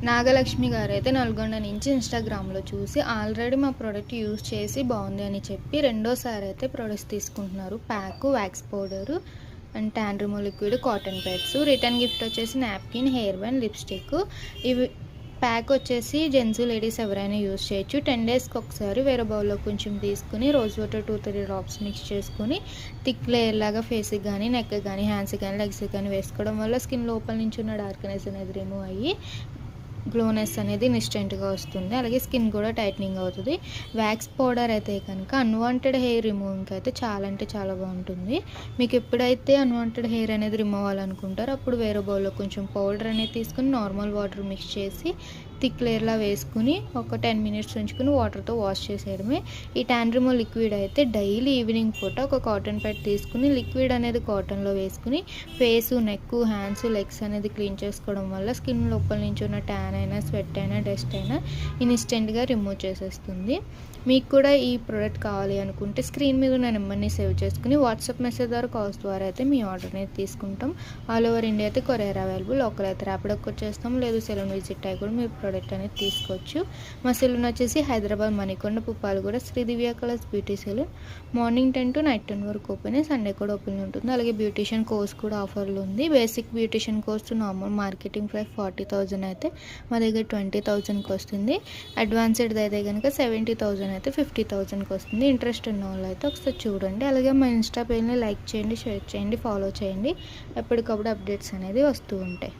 నాగలక్ష్మి గారైతే నల్గొండ నుంచి ఇన్‌స్టాగ్రామ్‌లో చూసి ఆల్రెడీ మా ప్రొడక్ట్ యూజ్ చేసి బాగుంది అని చెప్పి రెండోసారి అయితే ప్రొడక్ట్స్ తీసుకుంటున్నారు. Pack, wax powder and tan removal liquid, cotton pods. Return gift వచ్చేసి నాప్కిన్, హెయిర్ బ్యాండ్, లిప్‌స్టిక్. ఇవి ప్యాక్ వచ్చేసి జెంట్స్, లేడీస్ ఎవరైనా యూజ్ చేయొచ్చు. 10 డేస్కి ఒకసారి వేరే బౌల్లో కొంచెం తీసుకుని రోజ్ వాటర్ 2-3 డ్రాప్స్ మిక్స్ చేసుకుని థిక్ లేయర్ లాగా ఫేస్కి కానీ, నెక్ కానీ, హ్యాండ్స్కి కానీ, లెగ్స్కి కానీ వేసుకోవడం వల్ల స్కిన్ లోపల నుంచి ఉన్న డార్క్నెస్ అనేది రిమూవ్ అయ్యి గ్లోనెస్ అనేది ఇన్స్టెంట్గా వస్తుంది. అలాగే స్కిన్ కూడా టైట్నింగ్ అవుతుంది. వ్యాక్స్ పౌడర్ అయితే కనుక అన్వాంటెడ్ హెయిర్ రిమూవింగ్కి అయితే చాలా అంటే చాలా బాగుంటుంది. మీకు ఎప్పుడైతే అన్వాంటెడ్ హెయిర్ అనేది రిమూవ్ అవ్వాలనుకుంటారో అప్పుడు వేరే బౌల్లో కొంచెం పౌడర్ అనేది తీసుకుని నార్మల్ వాటర్ మిక్స్ చేసి థిక్ లేయర్లా వేసుకుని ఒక 10 మినిట్స్ ఉంచుకుని వాటర్తో వాష్ చేసేయడమే. ఈ ట్యాన్ రిమూవల్ లిక్విడ్ అయితే డైలీ ఈవినింగ్ పూట ఒక కాటన్ ప్యాడ్ తీసుకుని లిక్విడ్ అనేది కాటన్లో వేసుకుని ఫేసు, నెక్, హ్యాండ్స్, లెగ్స్ అనేది క్లీన్ చేసుకోవడం వల్ల స్కిన్ లోపల నుంచి ఉన్న ట్యాన్ అయినా, స్వెట్ అయినా, డస్ట్ అయినా ఇన్స్టెంట్గా రిమూవ్ చేసేస్తుంది. మీకు కూడా ఈ ప్రోడక్ట్ కావాలి అనుకుంటే స్క్రీన్ మీద ఉన్న నెంబర్ని సేవ్ చేసుకుని వాట్సాప్ మెసేజ్ ద్వారా, కాల్స్ ద్వారా అయితే మీ ఆర్డర్ అనేది తీసుకుంటాం. ఆల్ ఓవర్ ఇండియా అయితే కొరియర్ అవైలబుల్. లోకల్ అయితే ర్యాపిడోకి వచ్చేస్తాం, లేదు సెలూన్ విజిట్ అయ్యి కూడా మీరు ప్రోడక్ట్ అనేది తీసుకోవచ్చు. మా సెలూన్ వచ్చేసి Hyderabad Manikonda, Puppalaguda, Sri Divya colours beauty salon. Morning 10 to night 10 వరకు ఓపెన్, సండే కూడా ఓపెన్ ఉంటుంది. అలాగే బ్యూటిషియన్ కోర్స్ కూడా ఆఫర్లు ఉంది. Basic beautician course normal marketing price 40,000 అయితే మా దగ్గర 20,000కి వస్తుంది. అడ్వాన్స్డ్ అయితే కనుక 70,000 అయితే 50,000కి వస్తుంది. ఇంట్రెస్ట్ ఉన్న వాళ్ళు అయితే ఒకసారి చూడండి. అలాగే మా ఇన్స్టా పేజ్ని లైక్ చేయండి, షేర్ చేయండి, ఫాలో చేయండి. ఎప్పటికప్పుడు అప్డేట్స్ అనేది వస్తూ ఉంటాయి.